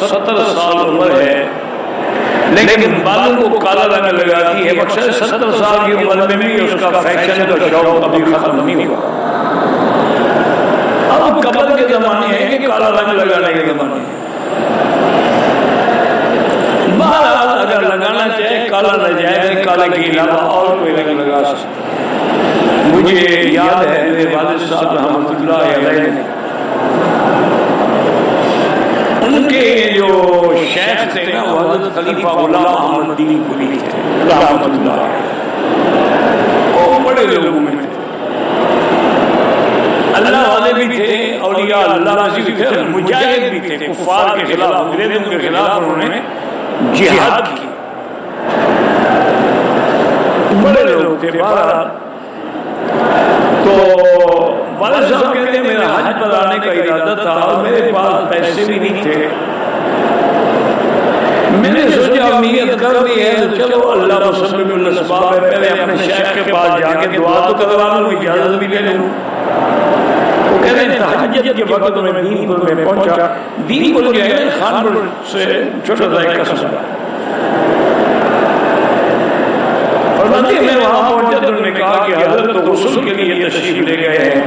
70 साल उम्र है, लेकिन बालों को काला रंग लगाती है। बख्शा 70 साल की उम्र में भी उसका फैशन का शौक अभी खत्म नहीं हुआ। अब कब्र के जमाने हैं कि काला रंग लगाने के जमाने हैं। बहरहाल अगर लगाना चाहे काला न जाए, काले के अलावा और कोई रंग लगा सकते। मुझे याद है मेरे वालिद साहब रहमतुल्लाह अलैह, उनके जो शेख थे ना वो हज़रत खलीफा गुलाम अहमद दीन कुली थे रहमतुल्लाह। वो बड़े लोगों में थे, अल्लाह वाले भी थे, औलिया अल्लाह भी थे, मुजाहिद भी थे। कुफार के खिलाफ, अंग्रेजों के खिलाफ उन्होंने जिहाद की। बड़े लोग थे। बहरहाल तो वालिद साहब कहते हैं मेरा हज पर आने का इरादा था और मेरे पास पैसे भी नहीं थे। मैंने सोचा नीयत कर ली है तो चलो अल्लाह मुसब्बिबुल असबाब है, पहले अपने शेख के पास जाके दुआ तो करवा लूं, इजाजत भी ले लूं। वो कहते हैं तहज्जुद के वक्त में दीनपुर में पहुंचा। दीनपुर जो है खानपुर से छोटा सा एक कस्बा। फरमाते हैं मैं वहां पहुंचा तो उन्होंने कहा कि हजरत तो गुस्ल के लिए तशरीफ ले गए हैं।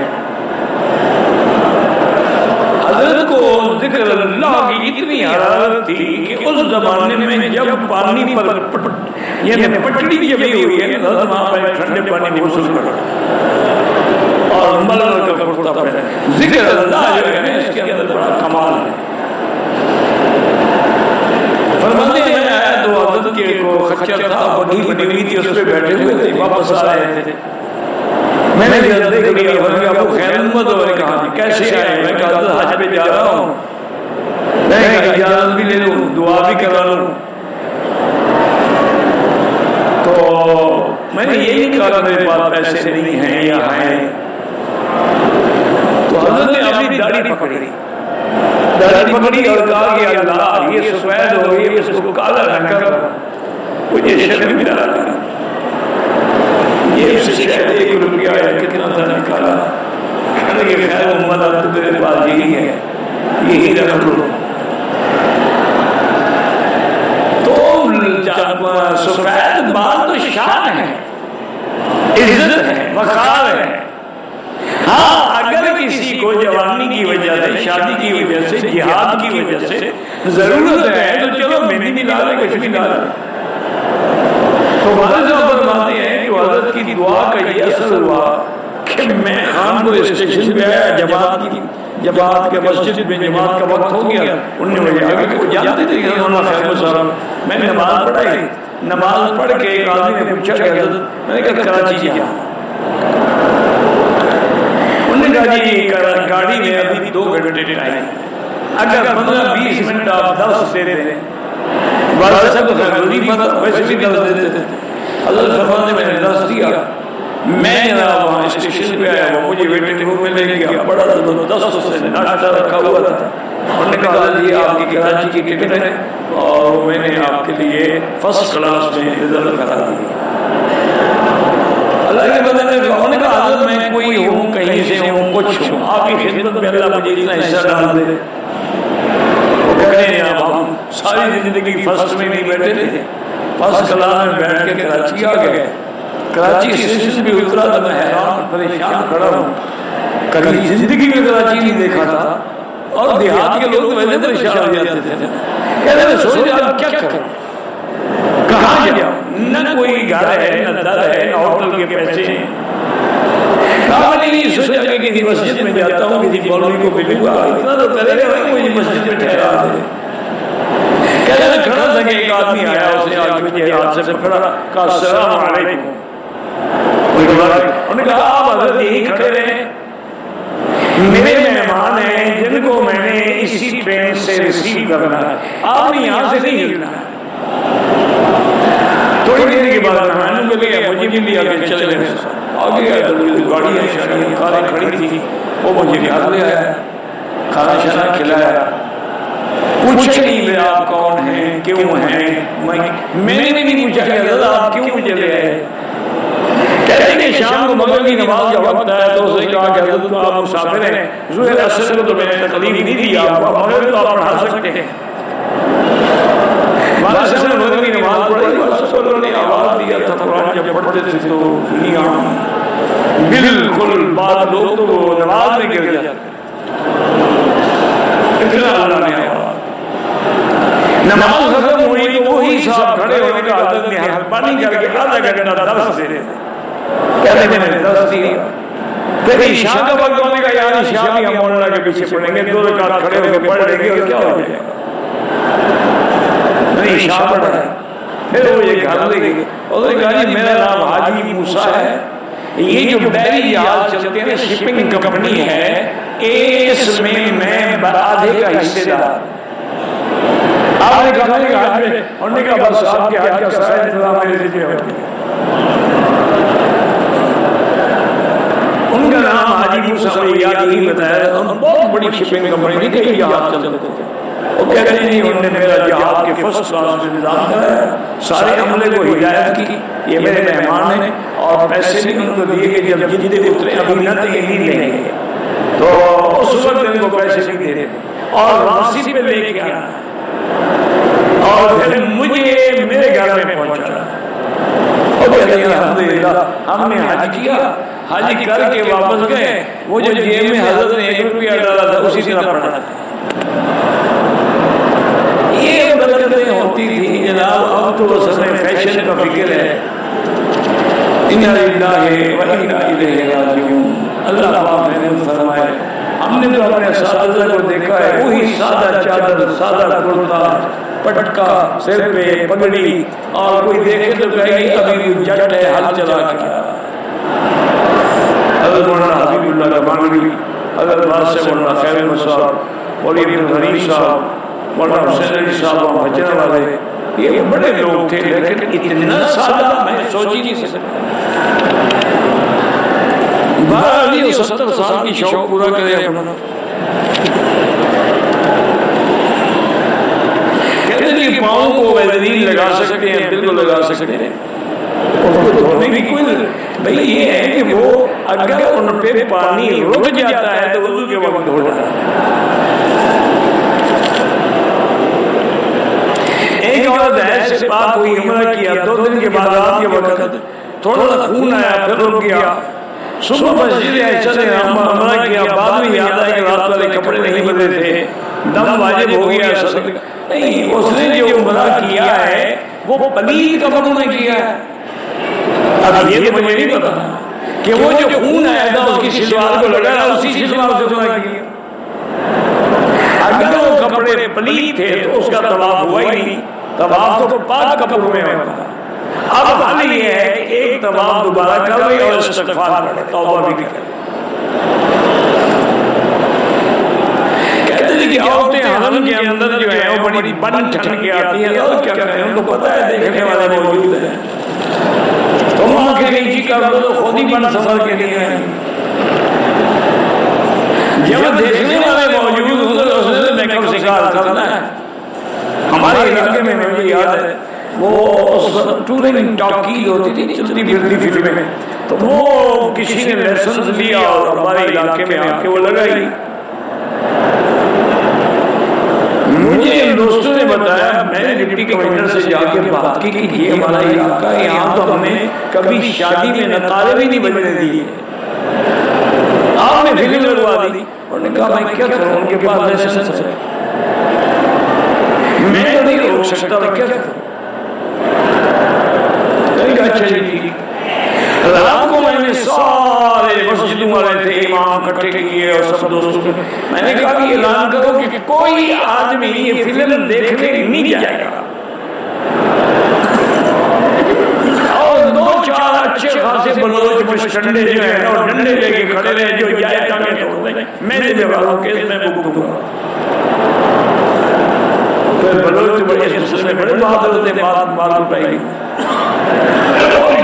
हजरत को जिक्र अल्लाह की इतनी हरारत थी कि उस जमाने में जब पानी पर यानी पटड़ी जमी हुई है ना, वहां पर ठंडे पानी में गुस्ल कर और मलमल का कुर्ता पहने। जिक्र अल्लाह जो है ना इसके अंदर बड़ा कमाल है। फरमाते हैं मैं आया तो हजरत के को खच्चर था, बड़ी बनी हुई थी, उस पर बैठे हुए थे, वापस आ रहे थे। मैंने देख लिया, मैंने कहा आपको खैर मत हो, मैंने कहा कैसे आए? मैं कहा हज पे जा रहा हूँ, मैं इजाजत भी ले लूँ, दुआ भी करा लूँ। तो मैंने ये नहीं कहा मेरे पास पैसे नहीं हैं या हैं। तो हजरत ने अपनी दाढ़ी पकड़ी और कहा कि अल्लाह ये सफेद हो गई, इसको काला रंग कर। मुझे शर्म भी आ रहा, ये से शायद 1 रुपया है, कितना था निकाला। ये खैर उम्मत तो मेरे पास यही है, यही रख लो। तो सफेद बाल तो शान है, इज्जत है, वकार है। हाँ, अगर किसी को जवानी की वजह से, शादी की वजह से, जिहाद की वजह से जरूरत है तो चलो मेहंदी भी ला ले, कुछ भी ला ले। तो वालिद साहब फरमाते हैं कि हज़रत की दुआ का ये असर हुआ कि मैं खानपुर स्टेशन पे आया, जमात के मस्जिद में जमात का वक्त हो गया। उन्होंने मुझे आगे को जानते थे कि मैंने नमाज पढ़ाई। नमाज पढ़ के एक आदमी ने पूछा कि हज़रत, मैंने कहा कराची जा। उन्होंने कहा जी गाड़ी में अभी 2 घंटे टाइम, अगर 15-20 मिनट आप 10 दे दें, वैसे भी 10 देते थे। हज़रत फरमाते ने मैंने 10 दिया। मैं वहाँ स्टेशन पे आया, वो मुझे वेटिंग रूम में ले गया, बड़ा जबरदस्त उसने नाश्ता रखा हुआ था। उन्होंने कहा जी आपकी कराची की टिकट है और मैंने आपके लिए फर्स्ट क्लास में रिजर्व करा दी। अल्लाह के बंदे ने कहा हज़रत मैं कोई हूँ, कहीं से हूँ, कुछ हूँ, आपकी खिदमत में अल्लाह मुझे इतना हिस्सा डाल दे। वो कह रहे हैं अब हम सारी जिंदगी फर्स्ट में नहीं बैठे थे, फर्स्ट क्लास में बैठ के कराची आ गए। कराची स्टेशन भी उतरा तो मैं हैरान परेशान खड़ा हूँ, कभी जिंदगी में कराची नहीं देखा था। और देहात के लोग वैसे परेशान हो जाते थे, कहते थे सोच आप क्या करो, कहाँ जाओ, न कोई घर है, न दर है, न होटल के पैसे हैं। नहीं सोचा कि किसी मस्जिद में जाता हूँ, किसी मौलवी को मिलूंगा, इतना तो करेगा भाई, कोई मस्जिद में ठहरा दे। कहते थे खड़ा था कि एक आदमी आया, उसने आगे मुझे हाथ से पकड़ा, कहा अस्सलाम वालेकुम। उन्होंने कहा आप हज़रत यही खड़े रहे, मेरे मेहमान हैं जिनको मैंने इसी ट्रेन से रिसीव करना है, आपने यहाँ से नहीं हिलना। थोड़ी देर के बाद मेहमानों को लिया, मुझे भी लिया के चले गए। आगे गाड़ियाँ शाड़ियाँ कारें खड़ी थी, वो मुझे घर ले आया, खाना शाना खिलाया, पूछ नहीं मेरा आप कौन हैं, क्यों हैं। मैंने भी नहीं पूछा कि दादा आप क्यों मुझे ले आए। कहते हैं कि शाम को मगरिब की नमाज का वक्त आया तो उसने कहा कि हज़रत तो आप मुसाफिर हैं, ज़ुहर असर को तो मैंने तकलीफ नहीं दी आपको, मगरिब तो आप पढ़ा सकते हैं। बादशाह ने की नमाज पढ़ी, बादशाह ने आवाज दिया था कुरान जब पढ़ते थे तो दुनिया बिल्कुल बाद लोग तो नमाज में गिर जाते, इतना अल्लाह ने आवाज। नमाज खत्म हुई तो वही साहब खड़े होने का आदत ने मेहरबानी करके आधा घंटा दर्स दे रहे थे, कहते मैंने दर्स दिया। फिर ईशा का वक्त होने का, यार ईशा भी हम मौलाना के पीछे पढ़ेंगे, 2 रकात खड़े होकर पढ़ लेंगे और क्या हो जाएगा, नहीं ईशा पढ़ा है। फिर वो ये घर ले गए, उन्होंने कहा जी मेरा नाम हाजी मूसा है, ये जो बैरी जहाज चलते हैं शिपिंग कंपनी है, इसमें मैं आधे का हिस्सेदार। आपने कहा कि आज में उन्होंने कहा बस आपके हाथ का सारा इंतजाम मेरे से हो। उनका नाम हाजी मूसा याद नहीं बताया, बहुत बड़ी शिपिंग कंपनी थी, कई जहाज चलते थे। वो कहते नहीं उन्होंने मेरा जहाज के फर्स्ट क्लास में इंतजाम कराया, सारे अमले को हिदायत की, ये मेरे मेहमान हैं और पैसे भी उनको दिए कि जब जिंदे उतरे अभी न तो ये नहीं लेंगे, तो उस वक्त इनको पैसे भी दे रहे और वापसी पे लेके आना और फिर मुझे मेरे घर में पहुंचा। अल्हम्दुलिल्लाह हमने हज किया, हज करके वापस गए, वो जो जेब में हजरत ने 1 रुपया डाला था उसी तरह पड़ा था। ये बरकतें होती थी जनाब। अब तो समय फैशन का फिक्र है, इन्ना लिल्लाहि व इन्ना इलैहि राजिऊन। अल्लाह पाक ने फरमाया, हमने तो अपने सादा को देखा है, वही सादा चादर, सादा कुर्ता, पटका, सिर पे पगड़ी, और कोई देखे तो कहेगी अभी जट है, हल चला के। हज़रत मौलाना हबीबुल्लाह रबानी, हज़रत बादशाह मौलाना खैर साहब, मौलवी अब्दुल गनी साहब, मौलाना हुसैन अली साहब भजन वाले, ये बड़े लोग थे, लेकिन इतना सादा मैं सोच ही नहीं सकता। 70 साल की शौक पूरा करे अपना। कहते हैं पाँव को वैलिन लगा सकते हैं, दिल को लगा सकते हैं, धोने की कोई भाई ये है कि वो अगर उन पे पानी रुक जाता है तो वुज़ू के वक्त धो जाता है। एक औरत ऐसे पाक हुई, हमला किया, 2 दिन के बाद रात के वक्त थोड़ा सा खून आया, फिर रुक गया। सुबह मस्जिद ऐसा ने हमला किया, बाद में याद आया कि रात वाले कपड़े नहीं बदले थे, दम वाजिब हो गया। नहीं, उसने जो हमला किया है वो पलीद कपड़ों में किया है। अब ये तो मुझे नहीं पता कि वो जो खून आया था उसकी सिलवार को लगा, उसी सिलवार से हमला किया। अगर वो कपड़े पलीद थे तो उसका तवाफ हुआ ही नहीं, तवाफ तो पाक कपड़ों में होता। अब हाल ये है कि एक तवाफ दोबारा कर ले और इस्तिग़फ़ार पढ़े, तौबा भी करे। कहते हैं कि औरतें हरम के अंदर जो है वो बड़ी बन ठन के आती हैं, और क्या करें, उनको पता है देखने वाले मौजूद हैं, तुम आंखें नीची कर दो तो खुद ही बन संभल के लिए हैं। जब देखने वाले मौजूद होते तो उसने मेकअप शिकार करना है। हमारे इलाके में मुझे याद है वो टूरिंग टॉकीज होती थी, चलती फिरती फिल्में, तो वो किसी ने लाइसेंस लिया और हमारे इलाके में आके वो लगाई। मुझे दोस्तों ने बताया, मैंने डिप्टी कमिश्नर से जाके बात की कि ये हमारा इलाका है, यहाँ तो हमने कभी शादी में नकारे भी नहीं बजने दिए, आपने फिल्म लगवा दी। उन्होंने कहा मैं क्या करूँ, उनके पास लाइसेंस है, मैं तो नहीं रोक सकता, मैं क्या करूँ। अच्छा जी, रात को मैंने सारे मस्जिदों वाले थे, इमाम इकट्ठे किए और सब दोस्तों को मैंने कहा कि ऐलान करो कि कोई आदमी ये फिल्म देखने नहीं जाएगा, और 2-4 अच्छे खासे बलोच डंडे जो है ना डंडे लेके खड़े रहे, जो जाए टांगे तोड़ दें, मैं जिम्मेदार हूं, केस में बुक दूंगा। फिर बलोच बड़े सिलसिले में बड़े बहादुर थे, बात मालूम पाएगी।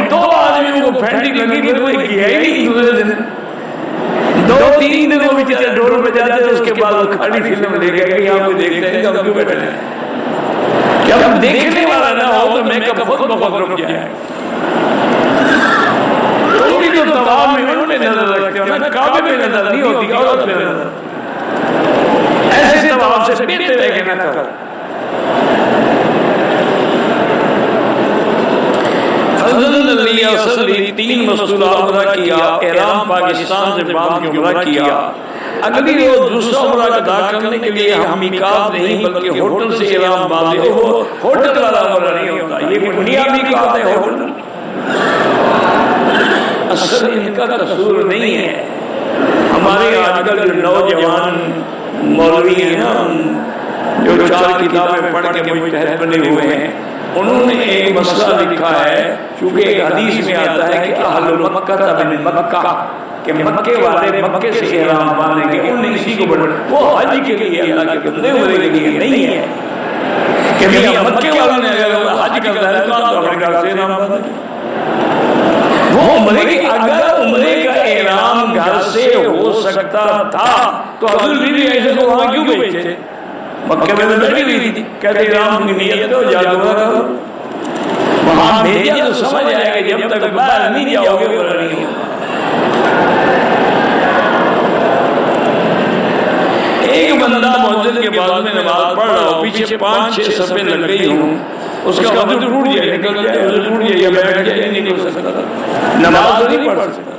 2 आदमियों को फैंटी लगी, फिर कोई किया ही नहीं। दूसरे दिन 2-3 दिन वो बेचारे ढोल बजाते थे, उसके बाद वो खाली फिल्म ले गए कि यहाँ कोई देखते हैं, हम क्यों बैठे हैं, क्या हम देखने वाला ना हो तो मेकअप खुद बहुत रुक जाए। जो तवाफ में उनमें नजर रखते हो ना, काबे में नजर नहीं होती, औरत में नजर। ऐसे तवाफ से बेहतर है कि ना कर। मस्तूरात अदा किया, एहराम पाकिस्तान से बांध के उम्रा किया, अगली रोज दूसरा उम्रा अदा करने के लिए हम मिकात नहीं बल्कि होटल से एहराम बांधे। वो होटल वाला उम्रा नहीं होता, ये दुनिया मिकात है, होटल असल इनका कसूर नहीं है। हमारे आजकल जो नौजवान मौलवी हैं ना, जो 4 किताबें पढ़ के मुजतहिद बने हुए हैं, उन्होंने एक मसला लिखा है, क्योंकि एक हदीस में आता है कि अहलुल मक्का मिन मक्का, कि मक्के वाले मक्के से एहराम बांधेंगे, उन्होंने इसी को बढ़, वो हज के लिए अल्लाह के बंदे हुए के लिए नहीं है कि भैया मक्के वालों ने अगर हज करना है तो अपने घर से एहराम बांधेंगे। वो उम्रे की, अगर उम्रे का एहराम घर से हो सकता था तो हजूर बीवी ऐसे को वहां क्यों भेजे? मक्के में तो बैठी हुई थी, कहते एहराम की नियत तो जादू करो, वहां भेजा तो समझ आएगा, जब तक बाहर नहीं जाओगे वो नहीं होगा। एक बंदा मस्जिद के बाद में नमाज पढ़ रहा हो, पीछे 5-6 सफे लग गई हूँ, उसका वजू टूट जाए, निकल जाए, वजू टूट जाए या बैठ जाए, नहीं निकल सकता, नमाज नहीं पढ़ सकता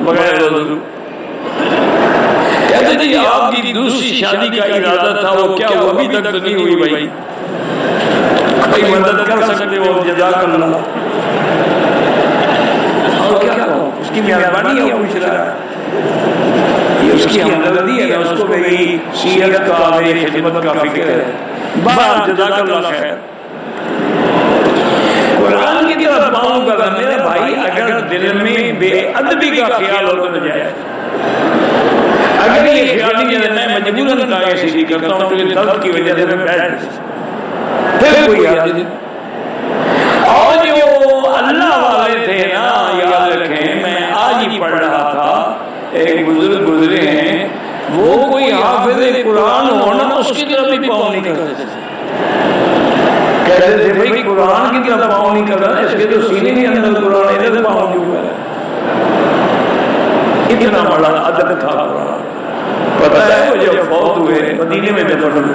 बगैर वजू। कहते थे आपकी दूसरी शादी का इरादा था, वो क्या हुआ? अभी तक तो नहीं हुई भाई, कोई मदद कर सकते हो? जज़ाकल्लाह। और क्या कहो, उसकी मेहरबानी है, पूछ रहा है, ये उसकी हमदर्दी है ना, उसको मेरी सीरत का, मेरी खिदमत का फिक्र है। बात जज़ाकल्लाह खैर। कुरान की तरफ पाऊँ का मेरा भाई, अगर दिल में बेअदबी का ख्याल हो तो जाए, अगर ये ख्याल नहीं है मैं मजबूरन काहे सीधी करता हूँ क्योंकि दर्द की वजह से मैं बैठ, फिर कोई याद नहीं। और जो अल्लाह वाले थे ना, याद रखें, मैं आज ही पढ़ रहा था, एक बुजुर्ग गुजरे हैं, वो कोई हाफिज़ कुरान हो ना, उसकी तरफ भी पाँव नहीं करते, कहते थे भाई कुरान की तरफ पाँव नहीं कर रहा, इसके तो सीने के अंदर कुरान, इधर पाँव क्यों कर रहा? इतना बड़ा अदब था कुरान। पता है वो जब फौत हुए मदीने में दफन हुए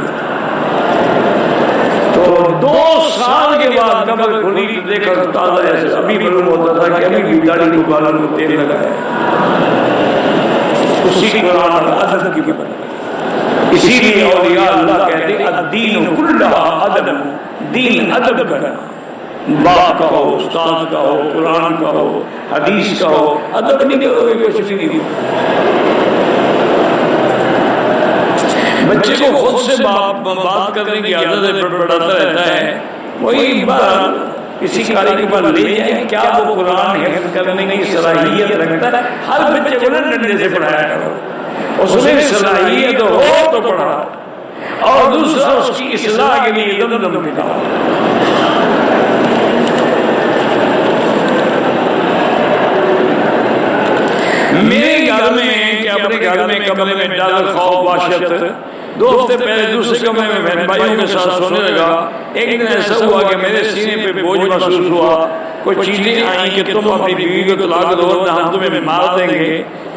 तो 2 साल के बाद कब्र खुली, देखा ताज़ा ऐसे अभी मालूम होता था कि अभी भी दाढ़ी को बालों को तेल लगा है, उसी कुरान अदब की बात। इसीलिए औलिया अल्लाह कहते अद्दीन कुल्लुहु अदब, दीन अदब करना, बाप का हो, उस्ताद का हो, कुरान का हो, हदीस का हो, अदब नहीं करोगे कुछ नहीं। बच्चे को खुद से बात करने की आदत बढ़ाता रहता है, वही बात किसी कारी के पास ले जाए, क्या वो कुरान हिफ्ज़ करने की सलाहियत रखता है? हर बच्चे को डंडे से पढ़ाया करो, उसमें सलाहियत हो तो पढ़ाओ, और दूसरा उसकी इस्लाह के लिए दम निकालो। मेरे घर में कि अपने घर में कमरे में डर, खौफ, वहशत, 2 हफ्ते पहले दूसरे कमरे में बहन भाइयों के साथ सोने लगा। एक दिन ऐसा हुआ कि मेरे सीने पे बोझ महसूस हुआ, कोई चीजें आई कि तुम अपनी बीवी को तलाक दो वरना हम तुम्हें मार देंगे।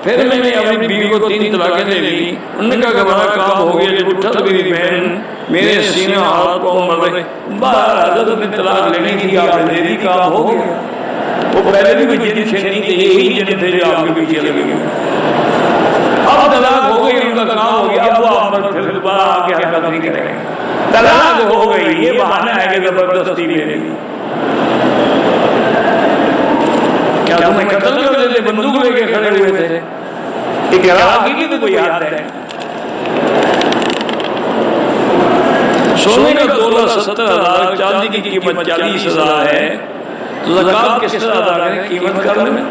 फिर मैंने अपनी बीवी को 3 तलाकें दे दी। उन्होंने कहा हमारा काम हो गया, जब उठा तो मेरी बहन मेरे सीने हाथ को मर रहे, बाहर में तलाक लेने की आपने दे दी, काम हो गया। वो पहले भी कोई जिन छेनी थे, यही जिन थे जो आपके पीछे लगे हुए, अब तलाक हो गई, उनका काम हो गया, अब वो आप पर फिर दोबारा आके हरकत नहीं करेंगे। तलाक हो गई, ये बहाना है कि जबरदस्ती लेगी। क्या तुम्हें कत्ल कर देते? बंदूक लेके खड़े हुए थे, इकरार की तो कोई याद है। सोने का तोला 70,000, चांदी की कीमत 40,000 है, तो ज़कात किस तरह अदा करें? कीमत करने में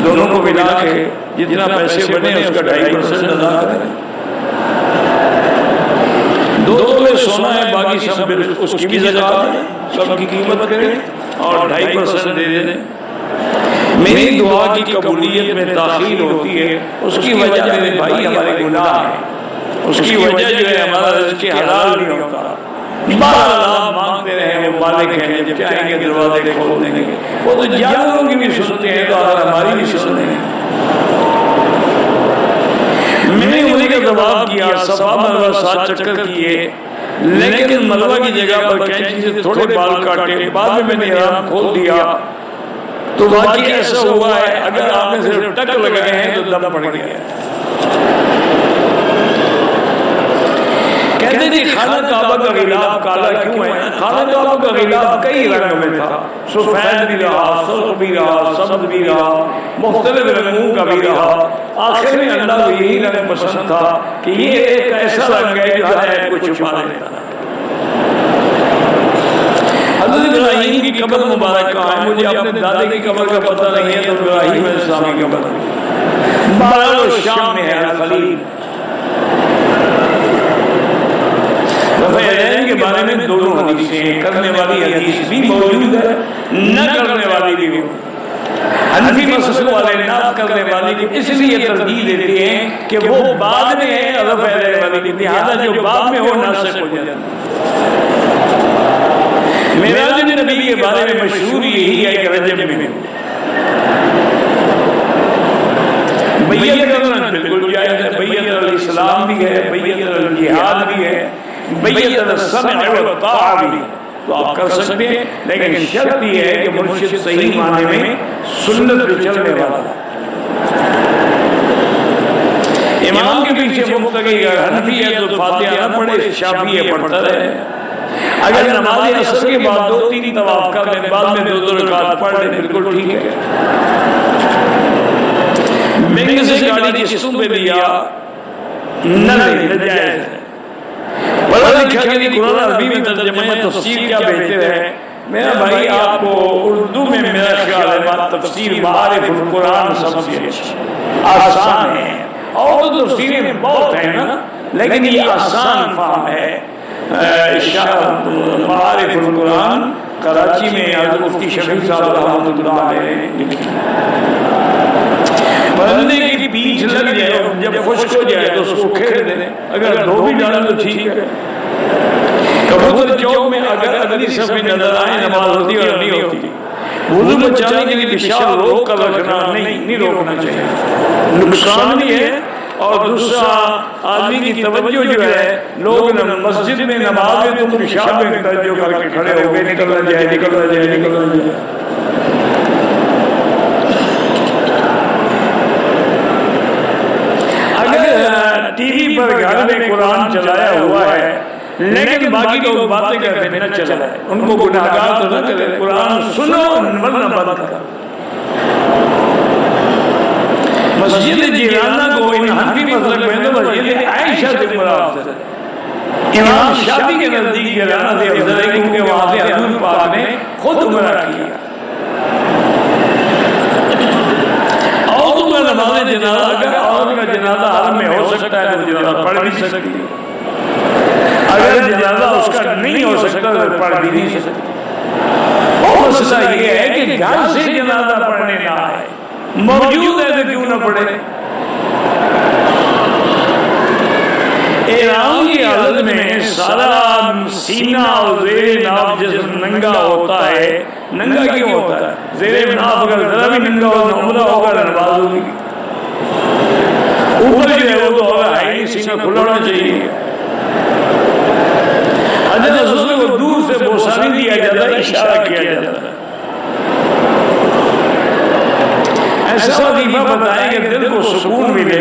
दोनों को मिला के जितना पैसे बने उसका 2.5% अदा करें। 2 तोले सोना है, बाकी सब उसकी भी ज़कात है, सबकी कीमत करें और 2.5% दे दें। मेरी दुआ की कबूलियत में ताख़ीर होती है, उसकी वजह मेरे भाई हमारे गुनाह है, उसकी वजह जो है हमारा रिज़्क़ हलाल नहीं होता। बार मांगते रहे, वो मालिक हैं, जब चाहेंगे दरवाजे खोल देंगे। वो तो जानवरों की भी सुनते हैं, तो हमारी भी सुनते हैं। मैंने उन्हीं का जवाब किया, सफा मरवा 7 चक्कर किए, लेकिन मलबा की जगह पर कैंची से थोड़े बाल काटे। बाद में मैंने एहराम खोल दिया, तो वाकई ऐसा हुआ है, अगर आपने सिर्फ टक लगाए हैं तो दम पड़ गया। कहते थे खाना काबा का गिलाफ काला क्यों है? खाना काबा का गिलाफ कई रंग में था, सफेद भी रहा, सुर्ख भी रहा, सब्ज भी रहा, मुख्तलिफ रंगों का भी रहा। आखिर में अल्लाह को यही रंग पसंद था कि ये एक ऐसा रंग है जो हदायत को छुपा देता है। हज़रत इब्राहीम की कब्र मुबारक कहाँ है? मुझे अपने दादे की कब्र का पता नहीं है, तो इब्राहीम अलैहिस्सलाम की कब्र बहराल शाम में है, खलील। रफ़-ए-दैन के बारे में दोनों हदीसें हैं, करने वाली हदीस भी मौजूद है, न करने वाली भी। हनफी मसलक वाले ना करने वाली को इसलिए तरजीह देते हैं कि वो बाद में है रफ़-ए-दैन वाली, लिहाजा जो बाद में हो नासिख हो जाता है। मेराज नबी के बारे में मशहूर यही है कि रजब में बैयत करना बिल्कुल जायज़ है। बैयत अल-इस्लाम भी है, बैयत अल-जिहाद भी है, बैयत अल-सम' व ता'a भी, तो आप कर सकते हैं। लेकिन शर्त यह है कि मुर्शिद सही माने में सुन्नत पे चलने वाला। इमाम के पीछे मुक्तदी हनफी है तो फातिहा न पढ़े, शाफी है पढ़ता रहे। अगर नमाज असर के बाद 2-3 तवाफ कर ले, बाद में 2 रकात पढ़ ले, बिल्कुल ठीक है। महंगे से गाड़ी किस्तों पे दिया न ले, नाजायज है। पढ़ा लिखा के लिए कुरान अरबी में तर्जुमा है, तफसीर क्या बेहतर है। मेरा भाई आपको उर्दू में मेरा ख्याल है बात तफसीर मारिफुल कुरान सबसे अच्छी आसान है, और तो तफसीरें बहुत है ना, लेकिन ये आसान फहम है। मारिफुल कुरान कराची में हज़रत मुफ्ती शफी साहब रहमतुल्लाह अलैह ने लिखी। बंदे की पीछ लग जाए, जब खुश्क हो जाए तो उसको खेल दे, अगर धो भी डाला तो ठीक है। कबूतर चौक में अगर अगली सफ में नजर आए नमाज होती और नहीं होती, वुज़ू बचाने के लिए पेशाब रोक कर रखना नहीं रोकना चाहिए, नुकसान भी है। और दूसरा आदमी की तवज्जो जो है, लोग मस्जिद में नमाज में तुम पेशाब में तवज्जो करके खड़े हो गए, निकलना जाए निकलना जाए निकलना जाए। अगर टीवी पर घर में कुरान चलाया हुआ है लेकिन बाकी लोग बातें करते न चलाए, उनको गुनाहगार तो न करे, कुरान सुनो वरना बंद करो। मस्जिद जिराना को इन हनफी मसलक में तो मस्जिद आयशा से मुराद है। इमाम शाफी के नजदीक जिराना से अफजल है क्योंकि वहां से हजूर पाक ने खुद उम्रा किया। और तो नमाज जनाजा, अगर औरत का जनाजा हरम में हो सकता है तो जनाजा पढ़ भी सकती है, अगर जनाजा उसका नहीं हो सकता तो पढ़ भी नहीं सकती। और मसला ये है कि घर से जनाजा पढ़ने ना आए, मौजूद है तो क्यों ना पढ़े। एहराम की हालत में सारा सीना और ज़ेरे नाफ जिस्म नंगा होता है। नंगा क्यों होता है? ज़ेरे नाफ अगर जरा भी नंगा हो, उम्रा होगा, नमाज होगी। ऊपर जो है वो तो होगा है, सीना खुला होना चाहिए। हज़रत रसूल को दूर से बोसानी दिया जाता है, इशारा किया जाता है। ऐसा वजीफा बताएं कि दिल को सुकून मिले।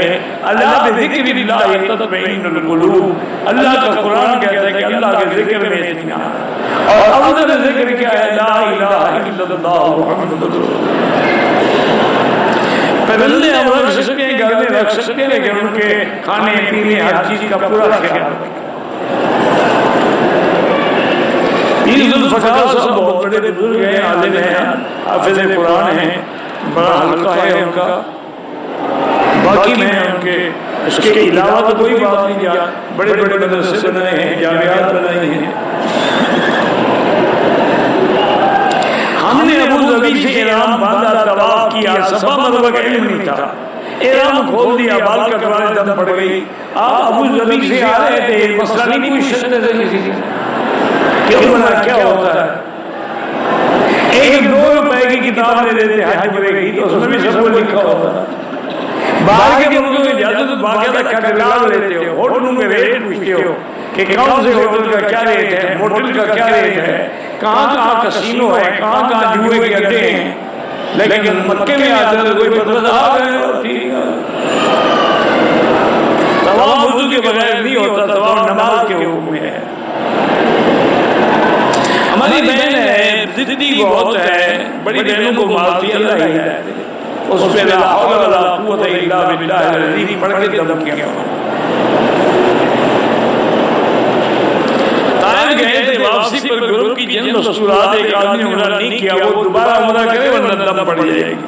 अल्लाह बिज़िक्रिल्लाह तत्मइन्नुल क़ुलूब, अल्लाह का कुरान कहता है कि अल्लाह के जिक्र में इत्मीनान। और अफज़ल जिक्र क्या है? ला इलाहा इल्लल्लाह मुहम्मदुर रसूलुल्लाह। परिंदे हम रख सकते हैं, घर में रख सकते हैं, लेकिन उनके खाने पीने हर चीज का पूरा ख्याल रखें। बहुत बड़े बुजुर्ग हैं, आलिम हैं, हाफिज़ कुरान हैं, बड़ा हल्का है उनका। बाकी में उनके उसके अलावा तो कोई बात नहीं। बड़े बड़े मदरसे बनाए हैं, जामियात बनाई हैं। हमने अबू ज़बी से इहराम बांधा, तवाफ किया, सफा मरवा का इल्म नहीं था, इहराम खोल दिया, बाल कटवाने दम पड़ गई। आप अबू ज़बी से आ रहे थे, मसला नहीं कोई शर्त क्या होता है? 1-2 रुपए की किताब ले लेते हज की, तो उसमें भी सब लिखा होता है। बाहर के मुल्कों में जाते तो बाकायदा कैटलॉग लेते हो, होटलों के रेट पूछते हो कि कौन से होटल का क्या रेट है, मोटल का क्या रेट है, कहाँ कहाँ कसीनो है, कहाँ कहाँ जुए के अड्डे हैं। लेकिन मक्के में आते तो कोई पता आ गए, ठीक है। तवाफ वुज़ू के बगैर नहीं होता, तवाफ नमाज के हुक्म में है। हमारी बहन है, जिद्दी बहुत है, बड़ी बहनों को मारती अल्लाह ही है, उस पे ला हौला वला कुव्वत इल्ला बिल्लाह पढ़ के दम किया। ताइफ गए थे, वापसी पर ग्रुप की जिन मस्तूरात एक आदमी ने उम्रा नहीं किया वो दोबारा उम्रा करे वरना दम पड़ जाएगी।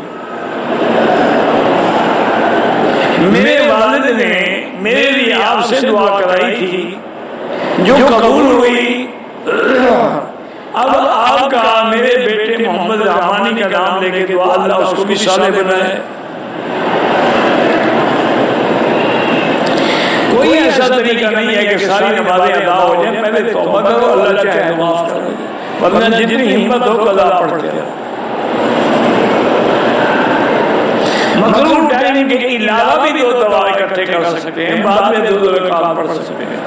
मेरे वालिद ने मेरे लिए आपसे दुआ कराई थी जो कबूल हुई। अब आपका मेरे बेटे मोहम्मद रहमानी का नाम लेके दुआ, अल्लाह उसको भी साले बनाए। कोई ऐसा तरीका नहीं है कि सारी नमाजें अदा हो जाए, पहले तौबा करो, अल्लाह चाहे तो माफ कर दे, वरना जितनी हिम्मत हो कदा पढ़ते रहो। मकरूह टाइम के अलावा भी दो दवा इकट्ठे कर सकते हैं, बाद में दो रकात पढ़ सकते हैं।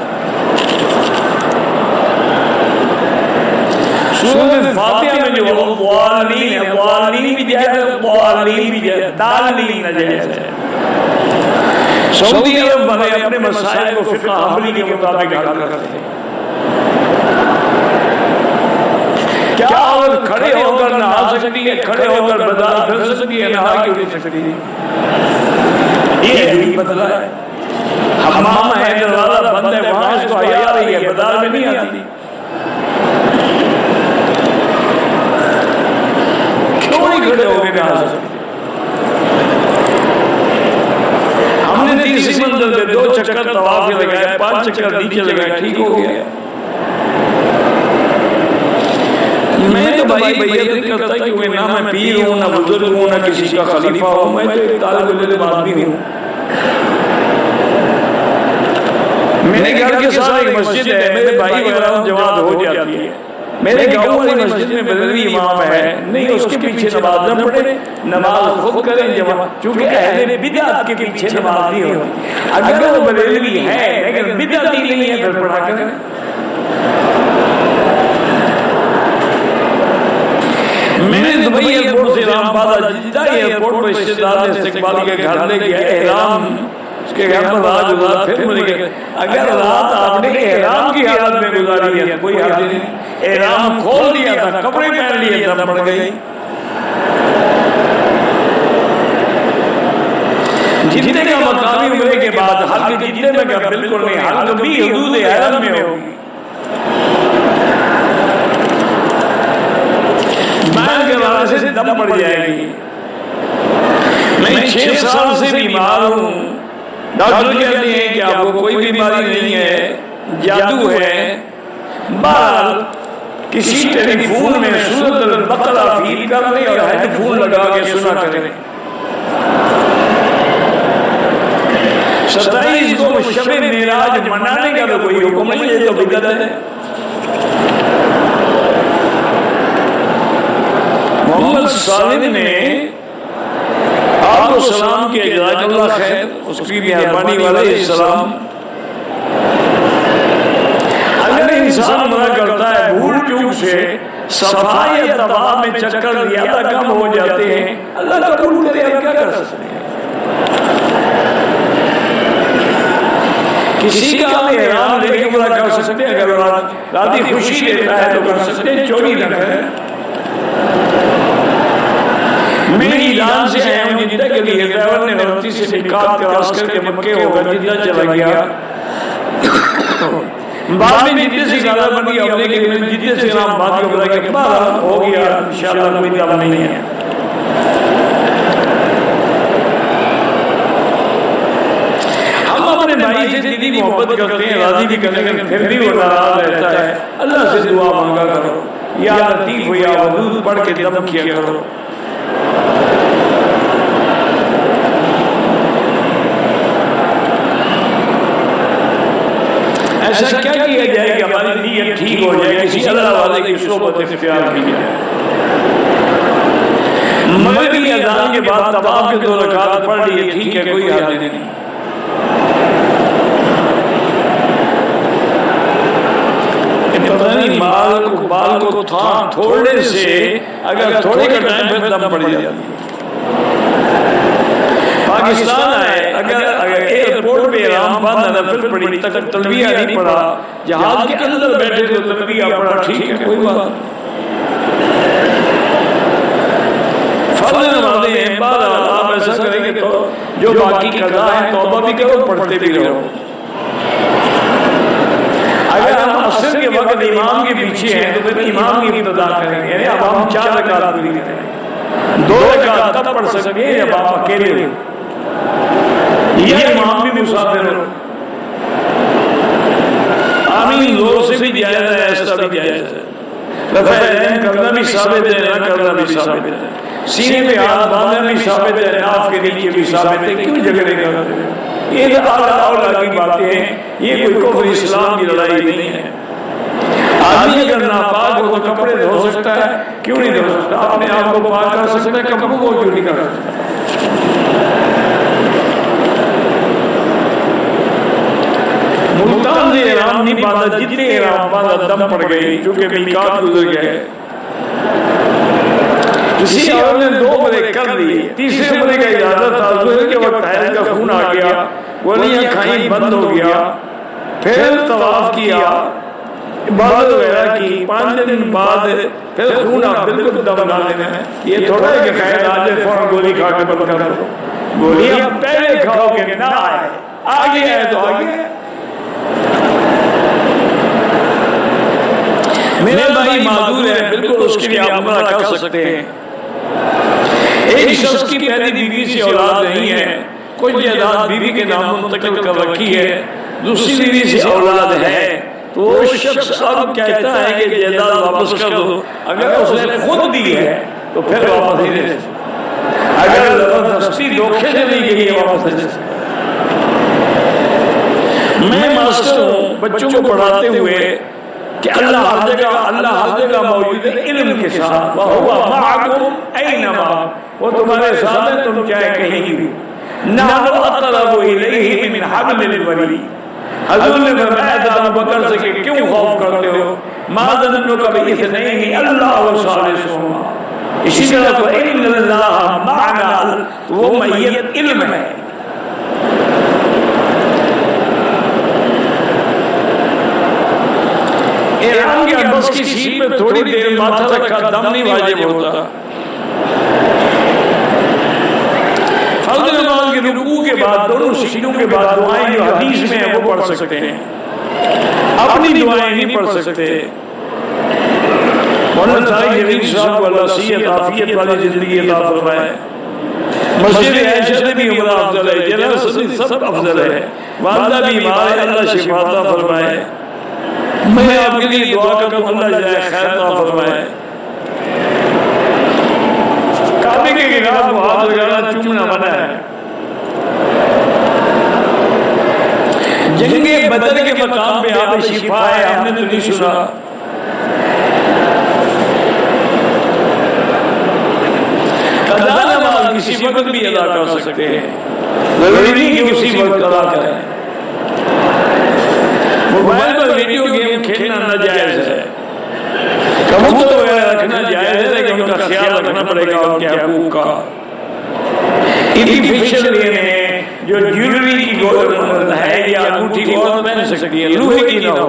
सूरह फातिहा में जो वालीन है, वालीन भी जायज़ है, वालीन भी जायज़ है, दालीन नाजायज़ है। सऊदी अरब वाले अपने मसाइल को फिक़्ह हंबली के मुताबिक हल करते हैं। क्या औरत खड़े होकर नहा सकती है, खड़े होकर बाजार फिर सकती है, नहा क्यों नहीं सकती? ये भी बदला है। हमामा है, दरवाजा बंद है, वहां इसको हया रही है, बाजार में नहीं आती। क्यों नहीं खड़े होकर नहा सकती? हमने तीसरी मंजिल पे 2 चक्कर तवाफ लगाए, 5 चक्कर नीचे लगाए, ठीक हो गया। मैं तो भाई भैया नहीं करता कि ना मैं पीर हूँ, ना बुजुर्ग हूँ, ना किसी का खलीफा हूँ, मैं तो तालिब इल्म आदमी हूँ। मेरे घर के साथ एक मस्जिद है, मेरे भाई वगैरह जमात हो जाती है। मेरे गाँव वाली मस्जिद में बदलवी इमाम है, नहीं उसके पीछे नमाज न पढ़े, नमाज खुद करें जमा, क्योंकि अहले बिदअत के पीछे नमाज नहीं होती। अगर वो बदलवी है लेकिन बिदअती नहीं है फिर पढ़ा करें। मैंने दुबई एयरपोर्ट से इस्लामाबाद जिद्दा एयरपोर्ट पर रिश्तेदार ने इस्तकबाल के घर ले गया, एहराम उसके घर पर रात गुजार, फिर मुझे कहा अगर रात आपने एहराम की हालत में गुजारी है कोई हर्ज नहीं, एहराम खोल दिया था, कपड़े पहन लिए, दम पड़ गई। जिद्दे का मकामी उम्रे के बाद हज जिद्दे में क्या? बिल्कुल नहीं, हज भी हुदूद हरम में होगी। बैन के वजह से दम पड़ जाएगी। मैं 6 साल से बीमार हूँ, डॉक्टर कहते हैं कि आपको कोई बीमारी नहीं है, जादू है। बहरहाल किसी टेलीफोन में सूरत अल-बकरा फील कर लें और हेडफोन लगा के सुना करें। 27 को शब मेराज मनाने का तो कोई हुक्म नहीं है, तो बिदअत है। मोहम्मद सालिम ने आपको सलाम किया, जज़ाकल्लाह खैर, उसकी मेहरबानी वाले सलाम। अगर इंसान मना करता है भूल चूक से, सफाई या तवाफ में चक्कर ज्यादा कम हो जाते हैं, अल्लाह कबूल करे, आप क्या कर सकते हैं? किसी का हम एहराम लेके पूरा कर सकते हैं, अगर राती खुशी देता है तो कर सकते हैं, चोरी न करें। मैं ईरान से आया हूँ जिद्दा के लिए, ड्राइवर ने गलती से मिकात क्रॉस करके मक्के होकर जिद्दा चला गया। बाद में जिद्दे से गाला बन गया, हमने के जिद्दे से नाम बात को बताया कि बात हो गया, इंशाअल्लाह कोई दावा नहीं है। हम अपने भाई से दिली मोहब्बत करते हैं, राजी भी करते हैं, फिर भी वो नाराज रहता है। अल्लाह से दुआ मांगा करो, या लतीफ हो या वदूद पढ़ के दम किया करो। ऐसा क्या किया जाए कि हमारी नीयत ठीक हो जाए, किसी अल्लाह वाले की सोबत इख्तियार की जाए। मगरिबी अज़ान के बाद तवाफ के 2 रकात पढ़ लिए, ठीक है, कोई हर्ज नहीं। पता नहीं, बाल को थोड़ने से अगर थोड़े का टाइम फिर दम पड़ जाती। पाकिस्तान आए, अगर एयरपोर्ट पे आराम बंद है फिर पड़ी तक तलबिया नहीं पड़ा, जहाज के अंदर बैठे तो तलबिया पड़ा, ठीक है कोई बात। फजल वाले हैं, बाद आप ऐसा करेंगे तो जो बाकी कज़ा है तौबा भी करो, पढ़ते भी रहो। अगर हम असर के वक्त इमाम के पीछे हैं तो फिर इमाम की इब्तिदा करेंगे, यानी अब हम 4 रकात पूरी करें। 2 रकात तब पढ़ सकते हैं जब आप अकेले हो, ये इमाम भी मुसाफिर हो। आमीन जोर से भी जायज़ है, ऐसा भी जायज़ है, रफ़ा करना भी साबित है, ना करना भी साबित है, सीने पे हाथ बांधना भी साबित है, नाफ के नीचे भी साबित है। क्यों झगड़े करते हैं? ये आला की बातें हैं, ये कोई कुफ्र इस्लाम की लड़ाई नहीं है। आदमी अगर नापाक हो तो कपड़े धो सकता है, क्यों नहीं धो सकता? अपने आप को पाक कर सकता है, कपड़ों को क्यों नहीं कर सकता? मुल्तान से एहराम नहीं बांधा, जितने एहराम बांधा दम पड़ गई, क्योंकि मीकात गुजर गए। किसी और ने 2 उम्रे कर ली, तीसरे उम्रे का इजाजत था, ज़ुहर के वक्त हैज का खून आ गया, गोलियां खाई बंद हो गया, फिर तवाफ किया, इबादत वगैरह की, 5 दिन बाद फिर खून आ बिल्कुल दम ना लेना है। ये थोड़ा है कि खैर आज फौरन गोली खा के बंद कर दो, गोलियां पहले खाओगे ना आए, आगे आए तो आगे। मेरा भाई माजूर है, बिल्कुल उसके लिए आप उम्रा कर सकते हैं। एक शख्स की पहली बीवी से औलाद नहीं है, कुछ जायदाद बीवी के नाम मुंतकिल कर रखी है, दूसरी बीवी से औलाद है, तो वो शख्स अब कहता है कि जायदाद वापस कर दो। अगर उसने खुद दी है तो फिर वापस नहीं दे सकता, अगर जबरदस्ती धोखे से नहीं गई है वापस दे सकता। मैं मास्टर हूँ, बच्चों को पढ़ाते हुए कि अल्लाह हर जगह मौजूद है इल्म के साथ, वहुवा मअकुम ऐनमा, वो तुम्हारे साथ है, तुम चाहे कहीं भी। नहनु अक़रबु इलैहि मिन हब्लिल वरीद, हज़ूर ने फरमाया था अबू बकर से कि क्यों खौफ करते हो, मा ज़न्नुका बिइस्नैनि अल्लाहु सालिसुहुमा, इसी तरह तो इन्नल्लाह मअना, वो मैयत इल्म है। एहराम के बस की सीट पे थोड़ी देर माथा रखा, दम नहीं वाजिब होता। फर्ज नमाज के रुकू के बाद, दोनों सीटों के बाद दुआएं जो हदीस में है वो पढ़ सकते हैं, अपनी दुआएं नहीं पढ़ सकते। मौलाना साईं जलील साहब को अल्लाह सेहत आफियत वाली जिंदगी अता फरमाए। मस्जिद आयशा से भी उम्र अफजल है, जन्नत से सब अफजल है। वालिदा बीमार है, अल्लाह शिफा अता फरमाए। मैं आपके लिए दुआ करता हूं, अल्लाह जाए खैर अता फरमाए। काबे के खिलाफ हाथ लगाना चूमना मना है। जंगे बदर के मकाम पे आप शिफा है, हमने तो नहीं सुना। कज़ा नमाज किसी वक्त भी अदा कर सकते हैं, जरूरी नहीं कि उसी वक्त अदा करें। मोबाइल पर वीडियो गेम खेलना नाजायज है, कबूतर वगैरह रखना जायज है, लेकिन उनका ख्याल रखना पड़ेगा उनके हकूक का। आर्टिफिशियल जो ज्वेलरी की है या अंगूठी को और पहन सकती है, लोहे की ना हो।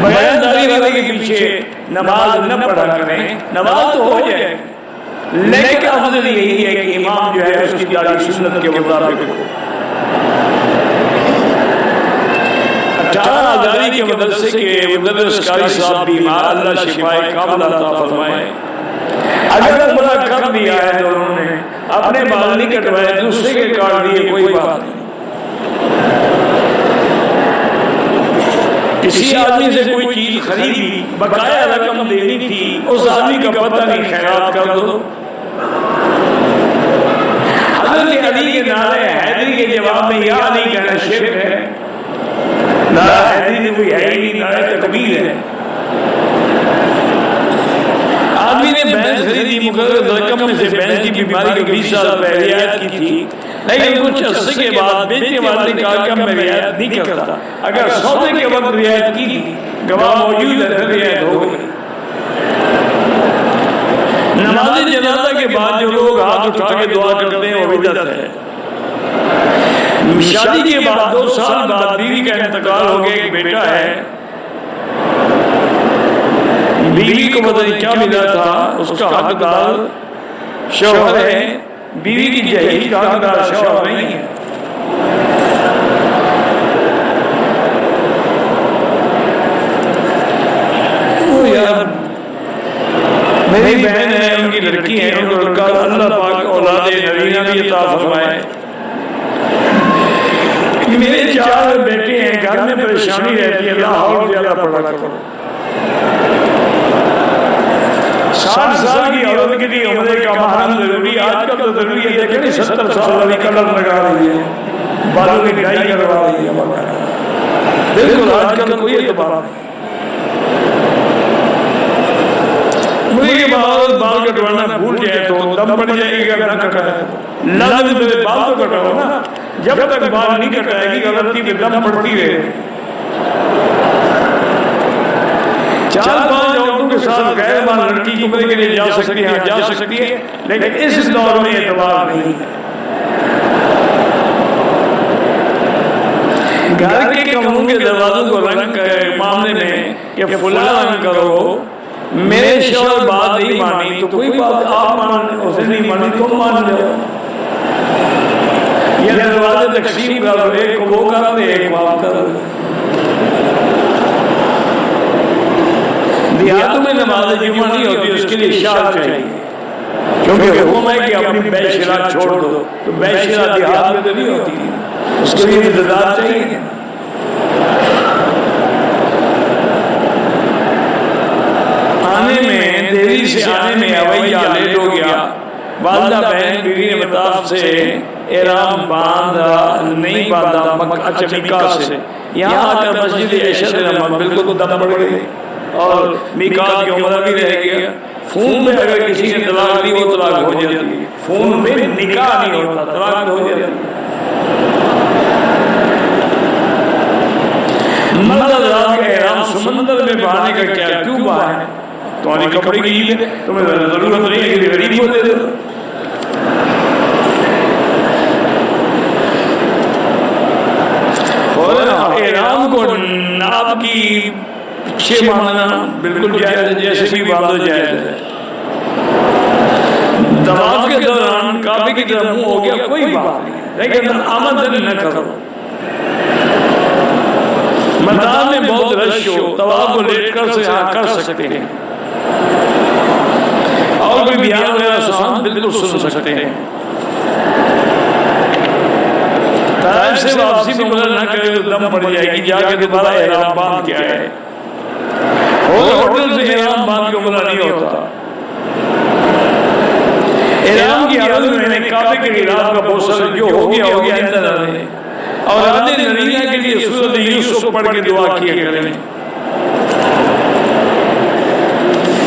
बयानदारी वाले के पीछे नमाज न पढ़ा करें, नमाज तो हो जाए, लेकिन अफजल यही है कि इमाम जो है उसकी दाढ़ी सुन्नत के मुताबिक हो। 18 आजारी के मदरसे के मुदर्रिस कारी साहब बीमार, अल्लाह शिफाए कामिल अता फरमाए। अगर उम्रा कर दिया है तो उन्होंने अपने बाल नहीं कटवाए, दूसरे के काट दिए, कोई बात नहीं। किसी आदमी से कोई चीज खरीदी, बकाया रकम देनी थी, उस आदमी का पता नहीं, खैरात कर दो। हज़रत अली के नारे हैदरी के जवाब में या नहीं कहना शिर्क है। नारा हैदरी ने कोई है ही नहीं, नारा तकबीर है। आदमी ने भैंस खरीदी, मुकर्रर रकम में से भैंस की बीमारी को 20 साल पहले रियायत की थी, लेकिन कुछ अर्से के बाद बेचने वाले ने कहा कि मैं रियायत नहीं करता। अगर सौदे के वक्त रियायत की, गवाह मौजूद है, रियायत हो गई। नमाज जनाजा के बाद जो लोग हाथ उठा के दुआ करते हैं वो बिदअत है। शादी के बाद 2 साल बाद बीवी का इंतकाल हो गया, एक बेटा है, बीवी को पता नहीं क्या मिला था, उसका हकदार शौहर है, बीवी की जहीज का हकदार शौहर नहीं है। तो यार मेरी बहन है, उनकी लड़की है, उनको अल्लाह पाक औलाद नवीना भी अता फरमाए। मेरे 4 बेटे हैं, घर में परेशानी रहती है, अल्लाह और ज्यादा पढ़ा करो। 60 साल की औरत के लिए उम्र का महरम जरूरी, आजकल तो जरूरी है, देखें 70 साल वाली कलर लगा रही है, बालों की डाई करवा रही है, बिल्कुल आजकल कोई एतबार नहीं। मुझे के बाद बाल कटवाना भूल जाए तो दम पड़ जाएगी, अगर न कटाए लाजमी तो बाल तो कटाओ ना, जब तक बाल नहीं कटाएगी गलती में दम पड़ती रहे। 4-5 औरतों के साथ गैर बाल लड़की उम्र के लिए जा सकती है, जा सकती है, लेकिन इस दौर में एतबार नहीं है। घर के कमरों के दरवाजों को रंग के मामले में कि फुला रंग करो, मेरे शौहर बात नहीं मानी तो कोई बात आप मान, उसे नहीं मानी तुम मान लो। ये दरवाजे तकसीम कर दो, एक वो कर दे, एक वाप कर दो। देहातों में नमाज जुमा नहीं होती, उसके लिए शाह चाहिए, क्योंकि हुक्म है कि अपनी बैशिरा छोड़ दो, तो बैशिरा देहात में तो नहीं होती, उसके लिए इंतजार चाहिए। आने में देरी से आने में हवैया लेट हो गया, वालदा बहन बीवी ने बताफ से एहराम बांधा नहीं बांधा, अच्छा मिका से यहाँ आकर मस्जिद ऐशा बिल्कुल दम पड़ गई और मिकात की उम्र भी रह गया। फोन में अगर किसी ने तलाक दी वो तलाक हो जाती है, फोन में निकाह नहीं होता, तलाक हो जाती है। एहराम समंदर में बहाने का क्या क्यों बहाने, तुम्हारी कपड़े की ईद है, तुम्हें जरूरत नहीं है कि गरीब को दे दो। और एहराम को नाप की पीछे बांधना बिल्कुल जायज है, जैसे भी बांधो जायज है। तवाफ के दौरान काबे की तरफ मुंह हो गया कोई बात नहीं, लेकिन आमदन न करो। मैदान में बहुत रश हो, तवाफ को लेट कर से कर सकते हैं, और कोई बयान वगैरह सामान बिल्कुल सुन सकते हैं। ताइफ से वापसी में उम्र न करे तो दम पड़ जाएगी, जाके दोबारा एहराम बांध के आए। होटल से एहराम बांध के उम्र नहीं होता। एहराम की हालत में मैंने काबे के खिलाफ का बोसल जो हो गया अंदर आने, और आधे नरीना के लिए सूरत यूसुफ पढ़ के दुआ किया करें।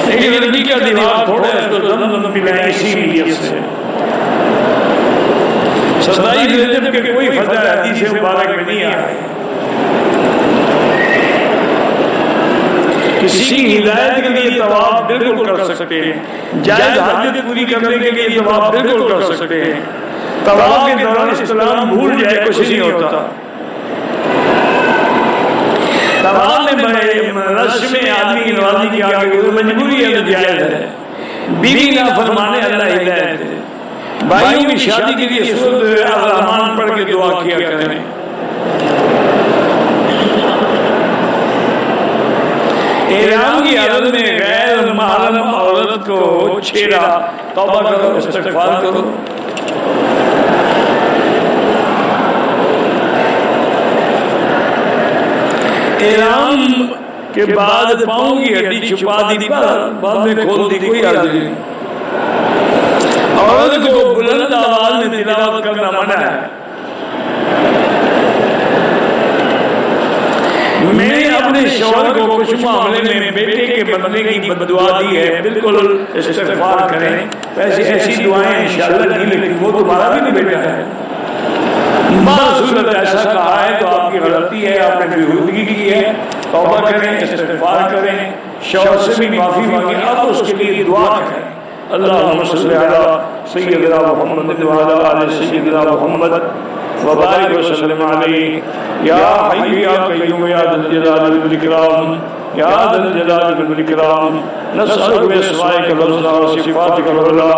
लेकिन लड़की का दिमाग थोड़ा है, तो दम पिलाएं इसीलिए से। सदाई रजब के कोई फजा हदीस मुबारक में नहीं आया। किसी की हिदायत के लिए तवाफ बिल्कुल कर सकते हैं, जायज हाजत पूरी करने के लिए तवाफ बिल्कुल कर सकते हैं। तवाफ के दौरान इस्लाम भूल जाए कुछ नहीं होता। तवाफ में बड़े रश में आदमी की नवाजी की आगे मजबूरी है तो जायज है। बीवी ना फरमाने अल्लाह हिदायत है। भाइयों की शादी के लिए सूरत अर-रहमान पढ़ के दुआ किया करें। एहराम की हालत में गैर महरम औरत को छेड़ा, तौबा करो, इस्तिग़फ़ार करो। एहराम के बाद पाँव की हड्डी छुपा दी, बाद में खोल दी, कोई हर्ज नहीं। औरत को बुलंद आवाज में तिलावत करना मना है। मैंने अपने शौहर को कुछ मामले में बेटे के बदले की बददुआ दी है, बिल्कुल इस्तिग़फ़ार करें। वैसे ऐसी दुआएं इंशाअल्लाह नहीं लगती, वो तुम्हारा भी नहीं बेटा है। रसूल ऐसा कहा है तो आपकी गलती है, आपने बेहूदगी की है, तौबा करें, इस्तिग़फ़ार करें, शौहर से भी माफ़ी मांगे, अब उसके लिए दुआ करें। अल्लाहुम्मा सल्लि अला सय्यिदिना मुहम्मद व अला आलि सय्यिदिना मुहम्मद व बारिक व सल्लिम अलैहि या हय्यु या क़य्यूम या ज़ल जलाली वल इकराम या ज़ल जलाली वल इकराम नस्अलुका बिअस्माइकल हुस्ना व सिफ़ातिकल उला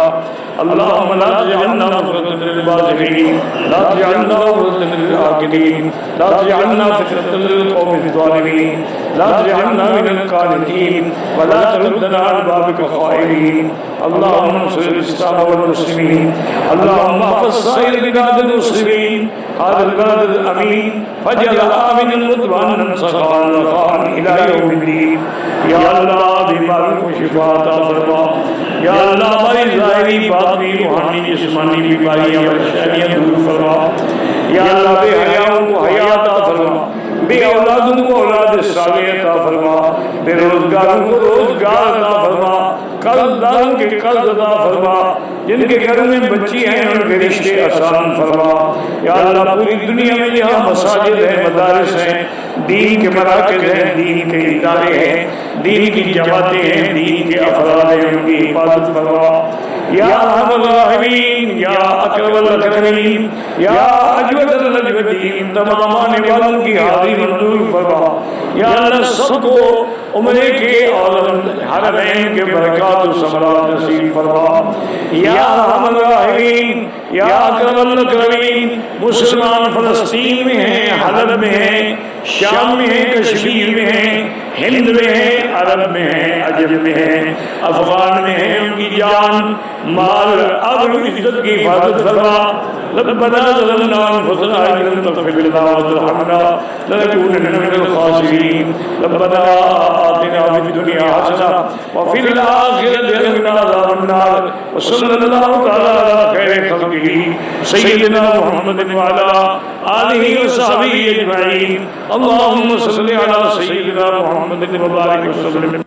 अल्लाहुम्मा ला तजअलना फ़ितनतन लिल-बाज़िलीन ला तजअलना फ़ितनतन लिल-आक़िलीन ला तजअलना फ़ितनतन लिल-क़ौमिज़ ज़ालिमीन ला तजअलना मिनल क़ानितीन व ला तरुद्दना अन बाबिका ख़ाइरीन अल्लाहुम्मा अंसिर इस्लाम वल मुस्लिमीन अल्लाहुम्मा अहफ़ज़ साइर बिलादिल मुस्लिमीन हाज़िल बलदिल अमीन फजअल आमिनन मुतमइन्नन सख़ाअन रख़ाअन इला यौमिद्दीन या अल्लाह बीमारों को शिफ़ा अता फरमा या अल्लाह हमारी ज़ाहिरी बातिनी रूहानी जिस्मानी बीमारियां परेशानियां दूर फरमा या अल्लाह बेहयाओं को हया अता फरमा बे औलादों को औलाद सालिह अता फरमा बेरोजगारों को रोजगार अता फरमा कर्जदारों के कर्ज अता फरमा जिनके घरों में बच्ची हैं उनके रिश्ते आसान फरमा या अल्लाह पूरी दुनिया में जहाँ मसाजिद हैं मदारिस हैं दीन के मराकिज़ हैं दीन के इदारे हैं दीन की जमातें हैं दीन के अफराद हैं उनकी हिफाजत फरमा या अरहमर राहिमीन या अकरमल अकरमीन या अजवदल अजवदीन तमाम आने वालों की हाज़िरी मंजूर फरमा या अल्लाह सबको उम्रे के और हरमैन के बरक़ात व समरात नसीब फरमा या अरहमर राहिमीन या अकरमल अकरमीन मुसलमान फ़लस्तीन में हैं, हलब में हैं, शाम में हैं, कश्मीर में हैं, हिंद में हैं, अरब में हैं, अजम में हैं, अफ़गान में हैं, उनकी जान माल आबरू इज़्ज़त की हिफाजत फरमा रब्बना ज़लमना अनफुसना इन लम तग़फिर लना व तर्हमना लनकूनन्ना मिनल ख़ासिरीन रब्बना आतिना फ़िद दुनिया हसना व फ़िल आखिरति हसना व क़िना अज़ाबन्नार व सल्लल्लाहु तआला अला खैरि ख़ल्क़िही सय्यिदिना मुहम्मदिन व अला आलिहि व सहबिही अजमईन अल्लाहुम्मा सल्लि अला सय्यिदिना मुहम्मदिन व बारिक व सल्लिम।